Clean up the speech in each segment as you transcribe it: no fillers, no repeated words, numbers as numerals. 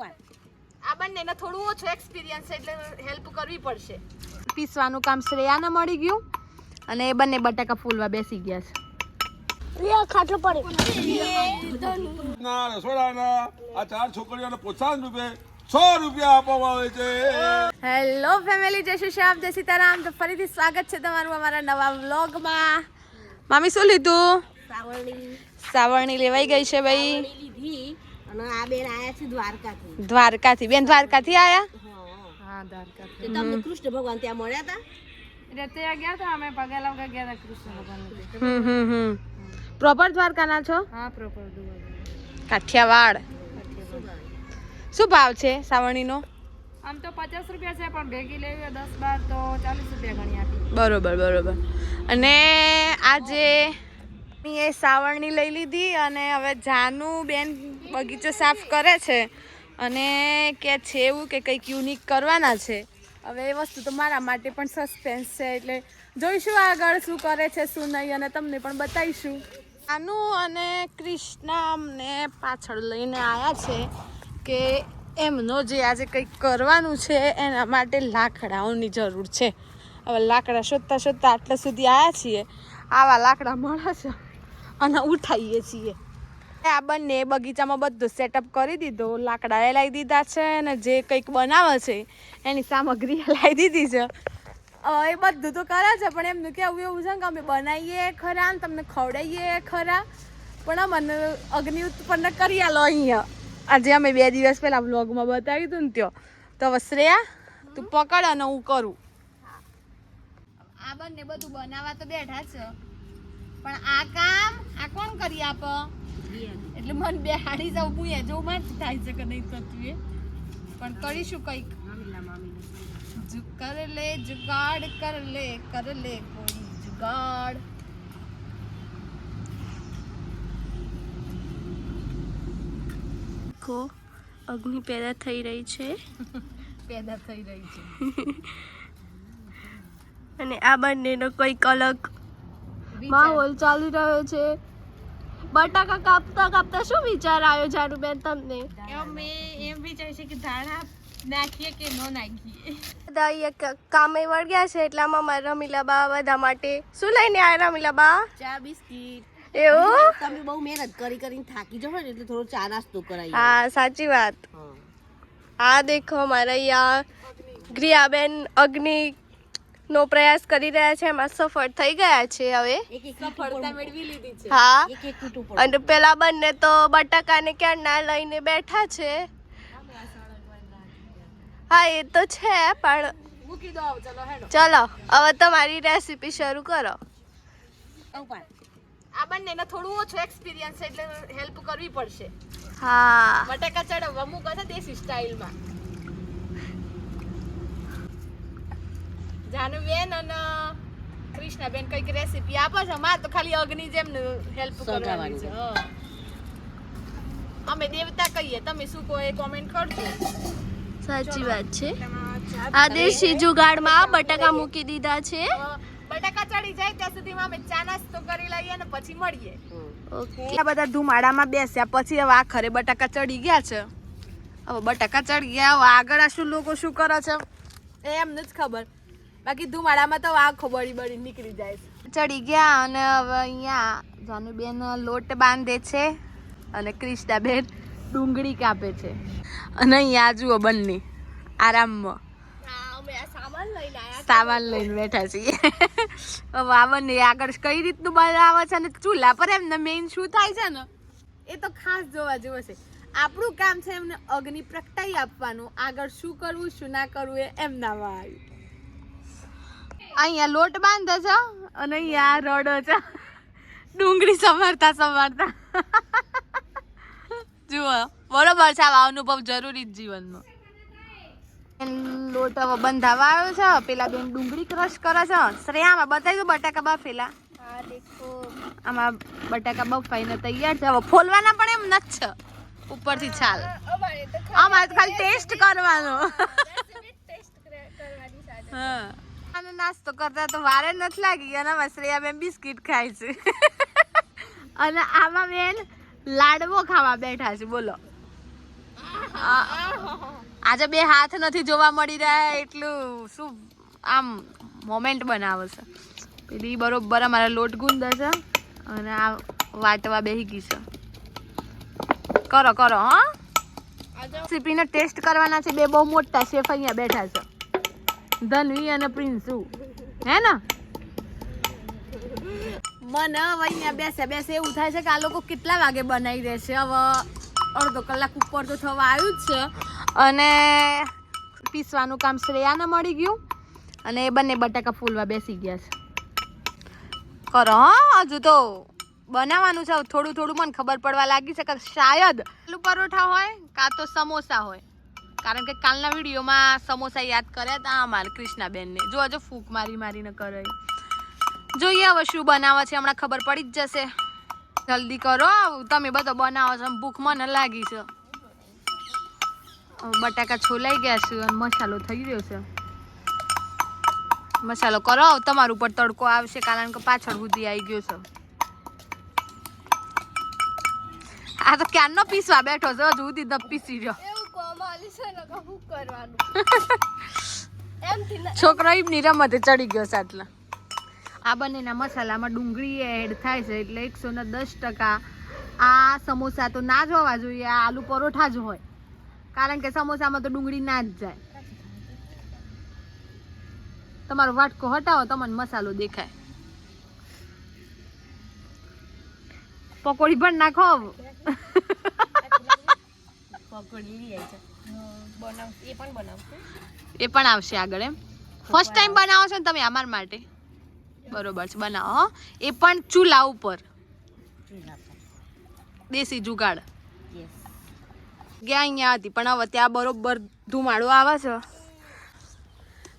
આ બંનેને થોડું ઓછું એક્સપિરિયન્સ છે એટલે હેલ્પ કરવી પડશે. પીસવાનું કામ શ્રેયાને મળી ગયું અને એ બંને બટાકા ફૂલવા બેસી ગયા છે. રિયા ખાટલો પડે ના રસોડાના આ 4 છોકરીઓને પ્રોત્સાહન રૂપે 100 રૂપિયા આપવામાં આવે છે. હેલો ફેમિલી, જય શ્રી શ્યામ, જય સીતારામ. તો ફરીથી સ્વાગત છે તમારું અમારા નવા વ્લોગમાં. મામી શું લીધું? સાવરણી લેવાઈ ગઈ છે ભાઈ. અને આ બેન આયા છે દ્વારકાથી. દ્વારકાથી. બેન દ્વારકાથી આયા? હા, દ્વારકાથી. તમને કૃષ્ણ ભગવાન ત્યાં મળ્યા હતા? એટલે ત્યાં ગયા હતા અમે પગે લાગવા ગયા હતા કૃષ્ણ ભગવાન. પ્રોપર દ્વારકાના છો? હા, પ્રોપર કાઠિયાવાડ. શું ભાવ છે સાવરણીનો? આમ તો 50 રૂપિયા છે પણ ભેગી લેવી 10-12 તો 40 રૂપિયા ગણી આપી. બરોબર. અને આજે એ સાવરણી લઈ લીધી અને હવે જાનુ બેન બગીચો સાફ કરે છે અને કે છે એવું કે કંઈક યુનિક કરવાના છે. હવે એ વસ્તુ તો મારા માટે પણ સસ્પેન્સ છે એટલે જોઈશું આગળ શું કરે છે શું નહીં અને તમને પણ બતાવીશું. જાનુ અને કૃષ્ણા અમને પાછળ લઈને આવ્યા છે કે એમનો જે આજે કંઈક કરવાનું છે એના માટે લાકડાઓની જરૂર છે. હવે લાકડા શોધતા આટલા સુધી આવ્યા છીએ. આવા લાકડા મળે છે અને ઉઠાવીએ છીએ. આ બંને બગીચામાં બધું સેટઅપ કરી દીધો. લાકડા લાવી દીધા છે અને જે કંઈક બનાવે છે એની સામગ્રી લાવી દીધી છે. એ બધું તો કરે છે પણ એમનું કેવું એવું છે કે અમે બનાવીએ ખરા ને તમને ખવડાવીએ ખરા પણ અમને અગ્નિ ઉત્પન્ન કરી આલો અહીંયા. આજે અમે 2 દિવસ પહેલા વ્લોગમાં બતાવ્યું હતું ને ત્યાં. તો હવે શ્રેયા તું પકડ અને હું કરું. આ બંને બધું બનાવવા તો બેઠા છે પણ આ કામ આ કોણ કરી આપ? એટલે મને બેહાડી જાવ હું જો મારથી થાય છે કે નહીં થતું એ પણ કરીશું કંઈક. કર લે જુગાડ કર લે કોઈ જુગાડ. અગ્નિ પેદા થઈ રહી છે અને આ બંનેનો કંઈક અલગ માહોલ ચાલી રહ્યો છે. બટાકા કાપતા શું વિચાર આવ્યો જાનુબેન તમને? અમે એમ વિચાર છે કે ધાણા નાખીએ કે ન નાખીએ. બધા અહીંયા કામે વળગ્યા છે એટલામાં મારા રમીલાબા બધા માટે શું લઈને આવ્યા રમીલાબા? ચા બિસ્કિટ. એવું? તમે બહુ મહેનત કરીને થાકી જાવ ને એટલે થોડો ચા નાસ્તો કરાવી. હા, સાચી વાત. આ દેખો અમારા અહીંયા ગ્રિયાબેન અગ્નિ નો પ્રયાસ કરી રહ્યા છે. એમાં સફળ થઈ ગયા છે. હવે સફળતા મેળવી લીધી છે. હા, એક ટૂંપો. અને પેલા બંને તો બટાકાને ક્યારના લઈને બેઠા છે. હા, એ તો છે પણ મૂકી દો ચલો હેડો. ચલો હવે તમારી રેસીપી શરૂ કરો. આ બંનેને થોડું ઓછું એક્સપિરિયન્સ છે એટલે હેલ્પ કરવી પડશે. હા, બટાકા ચડવવા મૂકો છે દેશી સ્ટાઇલમાં. જાનુબેન અને કૃષ્ણાબેન કઈક રેસીપી આપે છે. મારે તો ખાલી અગ્નિ જેમ હેલ્પ કરવાની છે. અમે દેવતા કહીએ, તમે શું કહો એ કોમેન્ટ કરજો. સાચી વાત છે. આ દેશી જુગાડમાં બટાકા મૂકી દીધા છે. બટાકા ચડી જાય ત્યાં સુધીમાં અમે ચા નાસ્તો કરી લઈએ અને પછી મળીએ. ઓકે. આ બધા ધુમાડામાં બેસ્યા પછી હવે આખરે બટાકા ચડી ગયા છે. હવે બટાકા ચડી ગયા હવે આગળ આ શું લોકો શું કરે છે એમને જ ખબર. બાકી ધુમાડામાં તો આખો બળી નીકળી જાય છે. ચડી ગયા અને હવે અહીંયા જાનુબેન લોટ બાંધે છે અને કૃષ્ણાબેન ડુંગળી કાપે છે અને અહીંયા જુઓ બંને આરામમાં સામાન લઈને બેઠા છીએ. હવે આ બંને આગળ કઈ રીતનું બનાવે છે અને ચૂલા પર એમને મેઇન શું થાય છે ને એ તો ખાસ જોવા જેવું છે. આપણું કામ છે એમને અગ્નિ પ્રગટાઈ આપવાનું. આગળ શું કરવું શું ના કરવું એ એમનામાં આવ્યું. અહીંયા લોટ બાંધે છે અને અહીંયા રડો છે ડુંગળી સમારતા. જુઓ બરોબર છે, આવા અનુભવ જરૂરી જ જીવનમાં. લોટ હવે બંધાવા આવ્યો છે. પેલા બેન ડુંગળી ક્રશ કરે છે. શ્રેયામાં બતાવી દો બટાકા બાફેલા. હા, દેખો આમાં બટાકા બફાઈને તૈયાર છે. હવે ફોલવાના પણ એમ નથી છે ઉપરથી છાલ. અમારે તો ખાલી ટેસ્ટ કરવાનો. હા, અને નાસ્તો કરતા તો વારે નથી લાગી અને શ્રેયા બેન બિસ્કિટ ખાય છે અને આમાં બેન લાડવો ખાવા બેઠા છે. બોલો આજે બે હાથ નથી જોવા મળી રહ્યા એટલું શું આમ મોમેન્ટ બનાવે છે. પેલી બરોબર અમારા લોટ ગુંદે છે અને આ વાટવા બેસી ગઈ છે. કરો કરો હા. રેસીપીનો ટેસ્ટ કરવાના છે. બે બહુ મોટા શેફ અહીંયા બેઠા છે, ધનવી અને પ્રિન્સુ, હે ને? મને હવે અહીંયા બેસે એવું થાય છે કે આ લોકો કેટલા વાગે બનાવી દેશે. હવે અડધો કલાક ઉપર તો થવા આવ્યું જ છે અને પીસવાનું કામ શ્રેયાને મળી ગયું અને એ બંને બટાકા ફૂલવા બેસી ગયા છે. કરો હા, હજુ તો બનાવવાનું છે. થોડું થોડું મને ખબર પડવા લાગી છે કે શાયદ આલુ પરોઠા હોય કાં તો સમોસા હોય, કારણ કે કાલના વિડીયોમાં સમોસા યાદ કર્યા હતા અમારા કૃષ્ણાબેનને. જો ફૂંક મારીને કરે. જોઈએ હવે શું બનાવે છે, હમણાં ખબર પડી જ જશે. જલ્દી કરો, તમે બધો બનાવો છો, ભૂખ મને લાગી છે. બટાકા છોલાઈ ગયા છે અને મસાલો થઈ રહ્યો છે. મસાલો કરો, તમારું ઉપર તડકો આવશે કારણ કે પાછળ સુધી આવી ગયો છે. આ તો ક્યારનો પીસવા બેઠો છે, હજુ સુધી ન પીસી રહ્યો. છોકરો એમની રમતે ચડી ગયો છે. એટલે આ બંનેના મસાલામાં ડુંગળી એડ થાય છે એટલે 110% આ સમોસા તો ના જ હોવા જોઈએ, આ આલુ પરોઠા જ હોય, કારણ કે સમોસામાં તો ડુંગળી ના જ જાય. તમારો વાટકો હટાવો, તમને મસાલો દેખાય. પકોડી પણ નાખો. એ પણ આવશે આગળ. એમ ફર્સ્ટ ટાઈમ બનાવો છો ને તમે અમાર માટે? બરોબર છે, બનાવો. એ પણ ચૂલા ઉપર, દેશી જુગાડ. ગયા અહીંયા હતી પણ હવે ત્યાં બરોબર ધુમાડો આવે છે.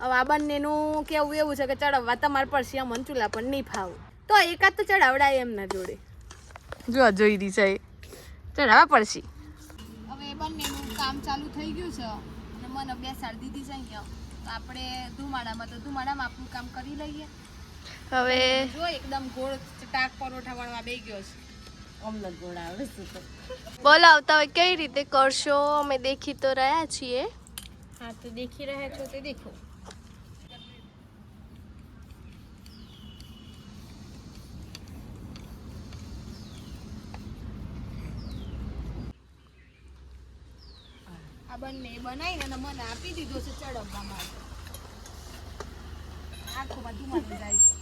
હવે આ બંનેનું કેવું એવું છે કે ચડાવવા તમારે પડશે, અમને ચૂલા પર નહીં ફાવું તો એકાદ તો ચડાવડાય એમના જોડે. જોઈ રહી છે, ચડાવવા પડશે. હવે બંનેનું કામ ચાલુ થઈ ગયું છે અને મને બેસાડી દીધી છે અહીંયા. તો આપણે ધુમાડામાં આપણું કામ કરી લઈએ. હવે જો એકદમ ગોળ ચટાક પરોઠા વણવા બેસી ગયો છે. અમને ગોળ આવે છે તો બોલાવતા હોય કઈ રીતે કરશો? અમે દેખી તો રહ્યા છીએ. હા, તો દેખી રહ્યા છો તે દેખો. આ બંને બનાવીને અને મને આપી દીધો છે ચડવવા માટે. આંખોમાં ધુમાડો જાય છે.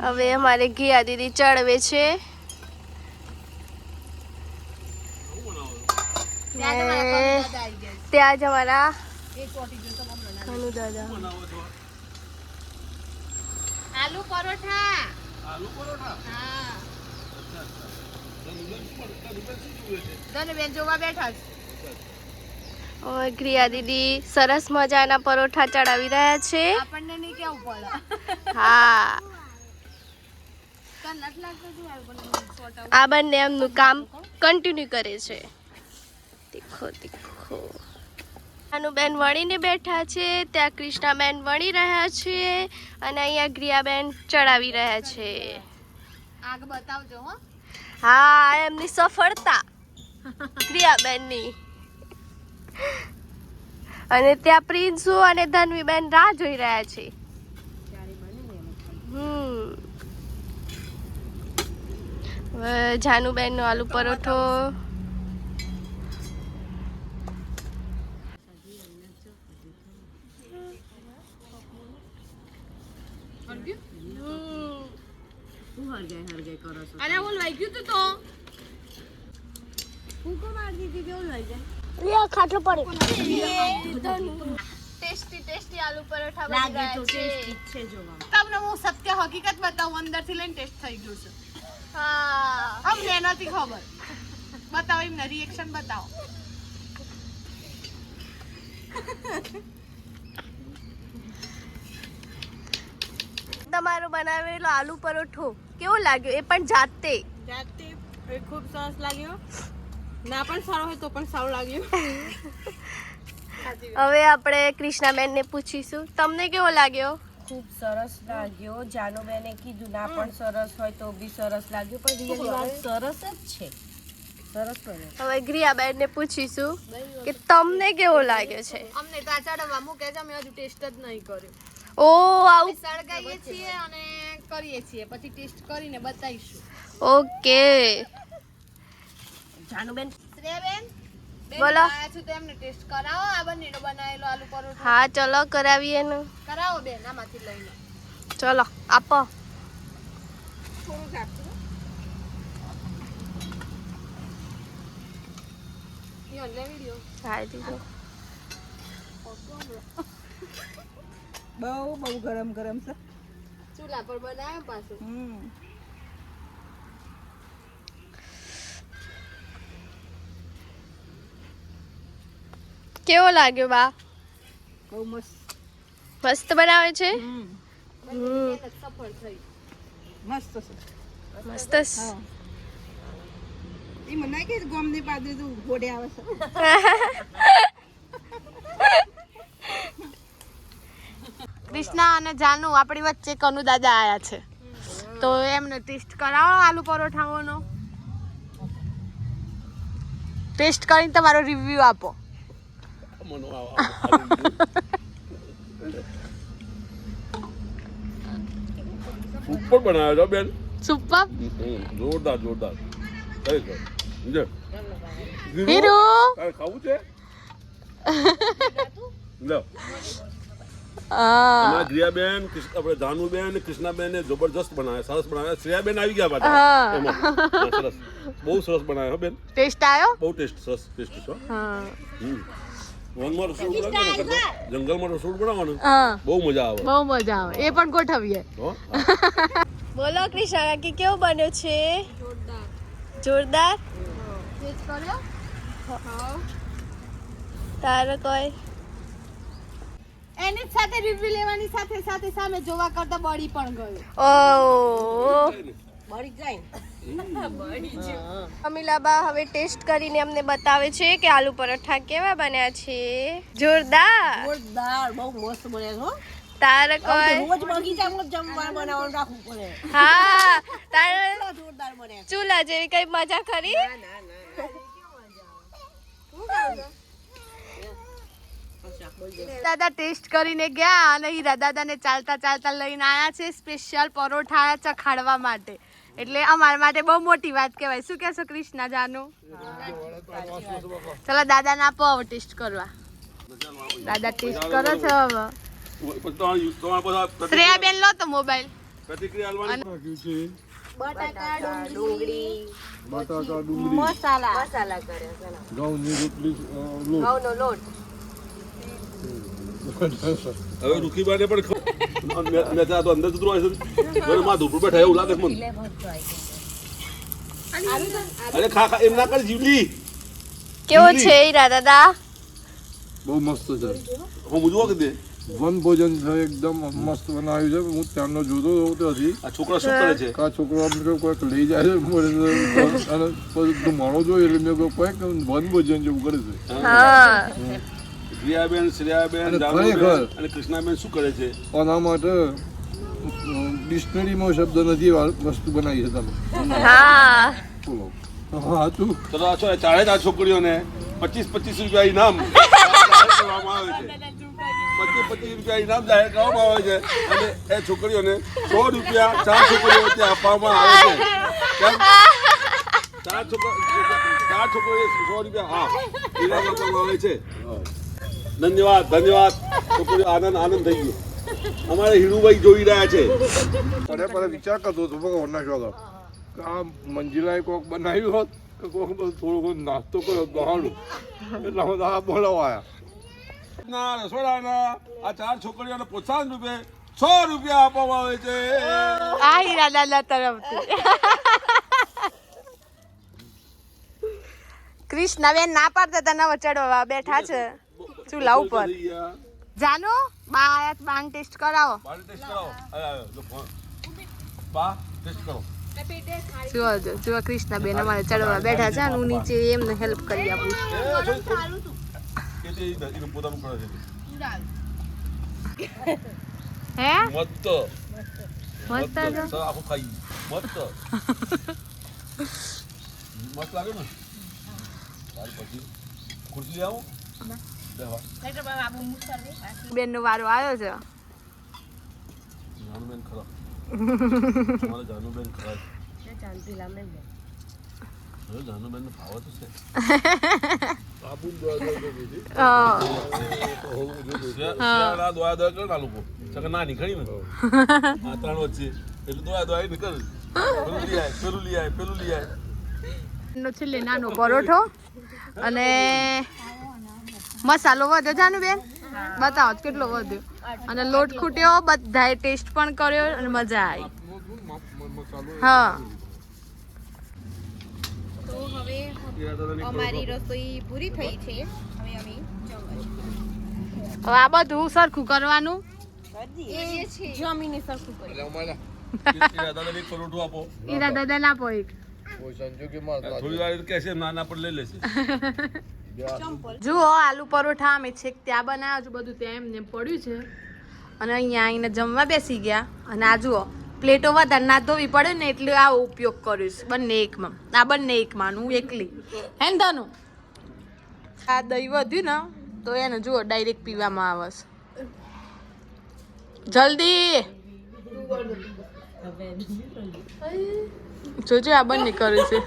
હવે અમારે ઘિયા દીદી ચડવે છે. ત્યાં જ અમારા કનુ દાદા. આલુ પરોઠા. હા, ધનબેન જોવા બેઠા છે. ગ્રિયા દીદી સરસ મજાના પરોઠા ચડાવી રહ્યા છે. આપણને નહીં કેવું પડે. હા, આ બંને એમનું કામ કન્ટિન્યુ કરે છે. તીખો અનુબેન વણીને બેઠા છે, ત્યાં કૃષ્ણાબેન વણી રહ્યા છે અને અહીંયા ગ્રિયાબેન ચડાવી રહ્યા છે. આગ બતાવજો હો. હા, એમની સફળતા ગ્રિયાબેનની. અને ત્યાં પ્રિન્સુ અને ધનવીબેન રાહ જોઈ રહ્યા છે. જાનુબેન નો આલુ પરોઠો. અરે ઓલ વાગ્યું તું તો ભૂકો માર દીધી કે ઓલ વાગ્યા. રિયા ખાટલો પડે. ટેસ્ટી આલુ પરોઠા બની રહ્યા છે. તમને હું સત્ય હકીકત બતાવું, અંદરથી લઈને ટેસ્ટ થઈ ગયું છે. હા, અમને નથી ખબર. બતાવો, એમને રિએક્શન બતાવો. તમારો બનાવેલો આલુ પરોઠો કેવો લાગ્યો? એ પણ જાતે ખૂબ સરસ લાગ્યો. ના પણ સારો હોય તો પણ સારું લાગ્યું. હવે આપણે કૃષ્ણાબેનને પૂછીશું, તમને કેવો લાગ્યો? ખૂબ સરસ લાગ્યો. જાનુબેને કીધું ના પણ સરસ હોય તો બી સરસ લાગ્યું, પણ રિયલી વાત સરસ જ છે. હવે ગ્રિયાબેન ને પૂછીશું કે તમને કેવો લાગે છે. અમને તો આ ચડવા મૂકે છે, અમે હજુ ટેસ્ટ જ નહીં કર્યું. ઓ આવું સળગાઈએ છીએ અને કરીએ છીએ, પછી ટેસ્ટ કરીને બતાવીશું. ઓકે. શ્રેયાબેન, બોલો. આયા છું તો એમને ટેસ્ટ કરાવો આ બંનેનો બનાવેલો આલુ પરોઠો. હા ચલો કરાવીએ ને. કરાવો બેન, આમાંથી લઈને. ચલો આપો. થોડુંક આપજો. યો લે વિડિયો. હા દીધો. બહુ ગરમ ગરમ છે. ચૂલા પર બનાવ્યો પાછું. કેવો લાગ્યો બા? બહુ મસ્ત મસ્ત બનાવે છે. બંનેની મહેનત સફળ થઈ. મસ્ત છે. મસ્ત છે. એ મને કે ગોમની પાદે તું ગોડે આવે છે. કૃષ્ણા અને જાનુ આપણી વચ્ચે કનુ દાદા આયા છે, તો એમને ટેસ્ટ કરાવો આલુ પરોઠાઓનો. ટેસ્ટ કરીને તમારો રિવ્યુ આપો. સુપર બનાવ્યો છો બેન, સુપર. જોરદાર જોરદાર. ખરેખર સમજે હીરુ તારે ખાવું છે? લો અમારા ગ્રિયાબેન, આપણે જાનુબેન, કૃષ્ણાબેન જબરજસ્ત બનાવે, સરસ બનાવે. શ્રેયાબેન આવી ગયા પાછા એમાં. હા, સરસ, બહુ સરસ બનાવ્યો બેન. ટેસ્ટ આવ્યો? બહુ ટેસ્ટ, સરસ ટેસ્ટ છે. હા વનમાં રસોડું બનાવવાનું કરતા જંગલમાં રસોડું બનાવવાનું હા, બહુ મજા આવે. બહુ મજા આવે. એ પણ ગોઠવીએ. હો? બોલો કૃષ્ણા કાકી કેવું બન્યો છે? જોરદાર. જોરદાર. ટેસ્ટ કર્યો? તારે કોઈ એની જ સાથે રિવ્યુ લેવાની સાથે સાથે સામે જોવા કરતા બળી પણ ગયું. ઓ મળી જાય. અમીલાબા હવે ટેસ્ટ કરીને અમને બતાવે છે કે આલુ પરોઠા કેવા બન્યા છે. જોરદાર. જોરદાર બહુ મસ્ત બને છે હો. તારે કોઈ રોજ બગીચામાં જમવા બનાવવાનું રાખવું પડે. હા તારે જોરદાર બને છે. ચૂલા જેવી કઈ મજા ખરી? દાદા ટેસ્ટ કરીને ગયા અને હીરા દાદાને ચાલતા ચાલતા લઈને આવ્યા છે સ્પેશિયલ પરોઠા ચખાડવા માટે. એટલે અમારા માટે બહુ મોટી વાત કહેવાય. શું કહેશો કૃષ્ણા જાનુ? ચલો દાદાને આપો હવે ટેસ્ટ કરવા. દાદા ટેસ્ટ કરો છો હવે. શ્રેયાબેન લો તો મોબાઈલ. પ્રતિક્રિયા આલવાની. બટાકા ડુંગળી મસાલા મસાલા કર્યા છે. ઘઉંની રોટલી ઘઉંનો લોટ. હવે રૂખીબાને પણ મેં ત્યાં તો અંદર જતું હોય છે ઘરે માં ધૂપ બેઠા એવું લાગે છે મને. અરે ખા એમ ના કર જીવલી. કેવો છે હીરા દાદા? બહુ મસ્ત છે. હું મૂજવો કે દે વન ભોજન છે, એકદમ મસ્ત બનાવ્યું છે. હું ત્યાંનો જોતો હોઉં ત્યાંથી આ છોકરા શું કરે છે? આ છોકરો અમને કોઈક લઈ જાય છે અને પછી મારો જોઈએ એટલે મેં કોઈક વન ભોજન જેવું કરે છે. હા પ્રિયાબેન, શ્રેયાબેન, અને જાનુબેન ખરેખર. અને કૃષ્ણાબેન શું કરે છે? આના માટે ડિક્શનરીમાં શબ્દ નથી વસ્તુ બનાવી છે તમે. હા બોલો. હા તું ચલો આ છો ચારે ચાર છોકરીઓને 25-25 રૂપિયા ઇનામ જાહેર કરવામાં આવે છે. 25-25 રૂપિયા ઇનામ જાહેર કરવામાં આવે છે અને એ છોકરીઓને 100 રૂપિયા ચાર છોકરીઓ વચ્ચે આપવામાં આવે છે. કેમ? ચાર છોકરીઓ 100 રૂપિયા હા ઇનામ આપવામાં આવે છે. ધન્યવાદ ધન્યવાદ છોકરીઓ, આનંદ આનંદ થઈ ગયો. અમારે હીરુભાઈ જોઈ રહ્યા છે. પડે વિચાર કરતો હતો ભગવાન નાખ્યો હતો કે આ મંજિલાએ કોઈક બનાવ્યું હોત કે કોઈક થોડો નાસ્તો કર્યો દહાડું એટલે હું આ બોલાવા આવ્યા. રસોડાના આ ચાર છોકરીઓને પ્રોત્સાહન રૂપે 100 રૂપિયા આપવામાં આવે છે. આ હીરા દાદા તરફથી. કૃષ્ણાબેન ના પાડતા હતા નવા ચડવા બેઠા છે ચૂલા ઉપર. જાનુ બા આયા બાંગ ટેસ્ટ કરાવો. બાને ટેસ્ટ કરાવો. બા ટેસ્ટ કરો. જો કૃષ્ણાબેન અમારે ચડવા બેઠા છે અને હું નીચે એમને હેલ્પ કરી આપું છું. કે તે એનું પોતાનું કરે છે. હે મસ્ત મસ્ત છે. આખું ખાઈ મસ્ત મસ્ત લાગે ને. ત્યાર પછી ખુરશી લઈ આવું બેહવા. બેનનો વારો આવ્યો છે. જાનુબેન ખરા અમારે જાનુબેન ખરા હવે જાનુબેન ભાવ તો છે બાબુ દોડા દોડા કીધી. હા. શિયાળા દોડા દોડા કરે ને આ લોકો ચકર ના નીકળી ને આ ત્રણ વચ્ચે એટલે દોડા દોડા નીકળ પેલું લઈ આય પેલું લઈ આય પેલું લઈ આય. નો છેલ્લે નાનો પરોઠો અને મસાલો વધ્યો જાનું બેન બતાવો કેટલો વધ્યો અને લોટ ખૂટ્યો બધાએ ટેસ્ટ પણ કર્યો અને મજા આવી. હા તો હવે અમારી રસોઈ પૂરી થઈ છે. હવે અમે હવે આ બધું સરખું કરવાનું. જમીને સરખું કરી. એટલે અમારે દાદાને એક પરોઠું આપો ઈરા દાદા ના આપો એક. કોઈ સંજોગોમાં થોડી વાર કહેશે નાના પર લઈ લેશે. જુઓ આલુ પરોઠા અમે છેક ત્યાં બનાવ્યા છે બધું ત્યાં એમને એમ પડ્યું છે અને અહીંયા આવીને જમવા બેસી ગયા અને આ જુઓ પ્લેટો વધારે ના ધોવી પડે ને એટલે આ ઉપયોગ કર્યો છે બંને એકમાં. આ બંને એકમાં હું એકલી હે ને ધનુ. આ દહીં વધ્યું ને તો એને જુઓ ડાયરેક્ટ પીવામાં આવે છે. જલ્દી જોજો આ બંને કર્યું છે.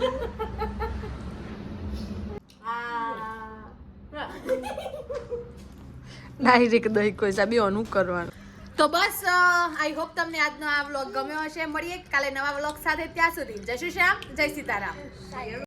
ડાયરેક્ટ દહીં કોઈ સાબી અનું કરવાનું. તો બસ આઈ હોપ તમને આજનો આ વ્લોગ ગમ્યો હશે. મળીએ કાલે નવા વ્લોગ સાથે. ત્યાં સુધી જય શ્રી શ્યામ, જય સીતારામ.